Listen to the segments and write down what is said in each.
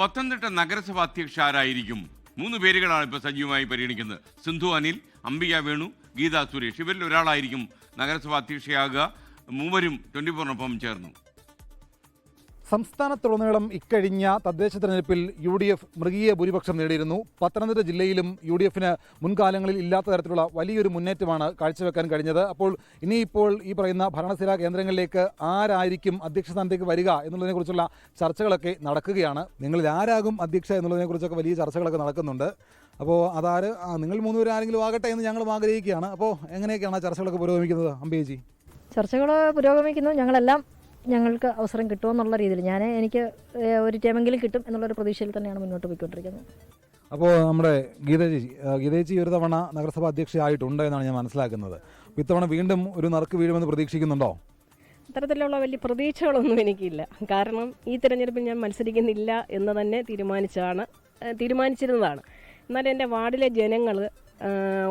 പത്തനംതിട്ട നഗരസഭാ അധ്യക്ഷ ആരായിരിക്കും? 3 പേരുകളാണ് ഇപ്പോൾ സജീവമായി പരിഗണിക്കുന്നത്. സിന്ധു അനിൽ, അംബിക വേണു, ഗീത സുരേഷ്. ഇവരിൽ ഒരാളായിരിക്കും നഗരസഭാ അധ്യക്ഷയാകുക. മൂവരും 24-നൊപ്പം ചേർന്നു. സംസ്ഥാനത്തുടനീളം ഇക്കഴിഞ്ഞ തദ്ദേശ തെരഞ്ഞെടുപ്പിൽ UDF മൃഗീയ ഭൂരിപക്ഷം നേടിയിരുന്നു. പത്തനംതിട്ട ജില്ലയിലും UDFന് മുൻകാലങ്ങളിൽ ഇല്ലാത്ത തരത്തിലുള്ള വലിയൊരു മുന്നേറ്റമാണ് കാഴ്ചവെക്കാൻ കഴിഞ്ഞത്. അപ്പോൾ ഇനിയിപ്പോൾ ഈ പറയുന്ന ഭരണസിരാ കേന്ദ്രങ്ങളിലേക്ക് ആരായിരിക്കും അധ്യക്ഷ സ്ഥാനത്തേക്ക് വരിക എന്നുള്ളതിനെക്കുറിച്ചുള്ള ചർച്ചകളൊക്കെ നടക്കുകയാണ്. നിങ്ങളിൽ ആരാകും അധ്യക്ഷ എന്നുള്ളതിനെക്കുറിച്ചൊക്കെ വലിയ ചർച്ചകളൊക്കെ നടക്കുന്നുണ്ട്. അപ്പോൾ അതാര് നിങ്ങൾ 3 പേരും ആരെങ്കിലും ആകട്ടെ എന്ന് ഞങ്ങളും ആഗ്രഹിക്കുകയാണ്. അപ്പോൾ എങ്ങനെയൊക്കെയാണ് ആ ചർച്ചകളൊക്കെ പുരോഗമിക്കുന്നത്? അംബേജി, ചർച്ചകൾ പുരോഗമിക്കുന്നു. ഞങ്ങൾക്ക് അവസരം കിട്ടുമെന്നുള്ള രീതിയിൽ എനിക്ക് ഒരു ടൈമെങ്കിലും കിട്ടും എന്നുള്ളൊരു പ്രതീക്ഷയിൽ തന്നെയാണ് മുന്നോട്ട് പോയിക്കൊണ്ടിരിക്കുന്നത്. അപ്പോൾ നമ്മുടെ ഗീതേച്ചി ഒരു തവണ നഗരസഭാ അധ്യക്ഷയായിട്ടുണ്ട് എന്നാണ് ഞാൻ മനസ്സിലാക്കുന്നത്. അപ്പോൾ ഇത്തവണ വീണ്ടും ഒരു നറുക്ക് വീഴുമെന്ന് പ്രതീക്ഷിക്കുന്നുണ്ടോ? അത്തരത്തിലുള്ള വലിയ പ്രതീക്ഷകളൊന്നും എനിക്കില്ല. കാരണം ഈ തിരഞ്ഞെടുപ്പിൽ ഞാൻ മത്സരിക്കുന്നില്ല എന്ന് തന്നെ തീരുമാനിച്ചിരുന്നതാണ്. എന്നാൽ എൻ്റെ വാർഡിലെ ജനങ്ങൾ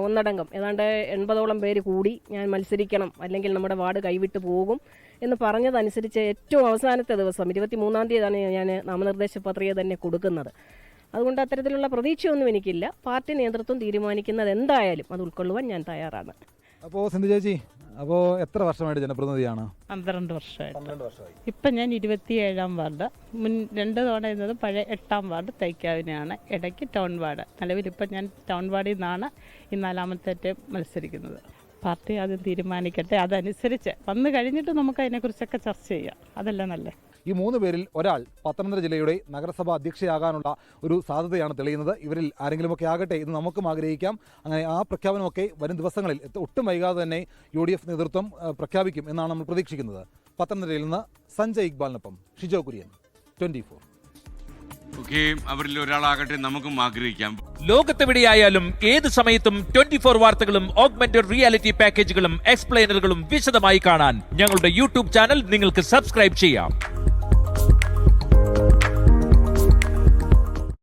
ഒന്നടങ്കം ഏതാണ്ട് 80ഓളം പേര് കൂടി ഞാൻ മത്സരിക്കണം, അല്ലെങ്കിൽ നമ്മുടെ വാർഡ് കൈവിട്ട് പോകും എന്ന് പറഞ്ഞതനുസരിച്ച് ഏറ്റവും അവസാനത്തെ ദിവസം 23-ാം തീയതിയാണ് ഞാൻ നാമനിർദ്ദേശ പത്രിക തന്നെ കൊടുക്കുന്നത്. അതുകൊണ്ട് അത്തരത്തിലുള്ള പ്രതീക്ഷയൊന്നും എനിക്കില്ല. പാർട്ടി നേതൃത്വം തീരുമാനിക്കുന്നത് എന്തായാലും അത് ഉൾക്കൊള്ളുവാൻ ഞാൻ തയ്യാറാണ്. അപ്പോൾ സിന്ധു ചേച്ചി, അപ്പോൾ എത്ര വർഷമായിട്ട് ജനപ്രതിനിധിയാണ്? 12 വർഷമായി. ഇപ്പം ഞാൻ 27-ാം വാർഡ്. മുൻ 2 തവണ എന്നത് പഴയ 8-ാം വാർഡ് തൈക്കാവിനെയാണ്, ഇടയ്ക്ക് ടൗൺ വാർഡ്. നിലവിൽ ഇപ്പം ഞാൻ ടൗൺ വാർഡിൽ നിന്നാണ് ഈ 4ാമത്തെ ടൈം മത്സരിക്കുന്നത്. പാർട്ടി ആദ്യം തീരുമാനിക്കട്ടെ, അതനുസരിച്ച് വന്നു കഴിഞ്ഞിട്ട് നമുക്ക് അതിനെക്കുറിച്ചൊക്കെ ചർച്ച ചെയ്യാം. അതല്ല നല്ലത്. ഈ 3 പേരിൽ ഒരാൾ പത്തനംതിട്ട ജില്ലയുടെ നഗരസഭാ അധ്യക്ഷയാകാനുള്ള ഒരു സാധ്യതയാണ് തെളിയുന്നത്. ഇവരിൽ ആരെങ്കിലുമൊക്കെ ആകട്ടെ എന്ന് നമുക്കും ആഗ്രഹിക്കാം. അങ്ങനെ ആ പ്രഖ്യാപനമൊക്കെ വരും ദിവസങ്ങളിൽ ഒട്ടും വൈകാതെ തന്നെ UDF നേതൃത്വം പ്രഖ്യാപിക്കും എന്നാണ് നമ്മൾ പ്രതീക്ഷിക്കുന്നത്. പത്തനംതിട്ടയിൽ നിന്ന് സഞ്ജയ് ഇക്ബാലിനൊപ്പം ഷിജോ കുര്യൻ, 24. അവരിൽ ഒരാളാകട്ടെ നമുക്കും ആഗ്രഹിക്കാം. ലോകത്തെവിടെയായാലും ഏത് സമയത്തും 24 വാർത്തകളും ഓഗ്മെന്റഡ് റിയാലിറ്റി പാക്കേജുകളും എക്സ്പ്ലെയിനറുകളും വിശദമായി കാണാൻ ഞങ്ങളുടെ YouTube ചാനൽ നിങ്ങൾക്ക് സബ്സ്ക്രൈബ് ചെയ്യാം.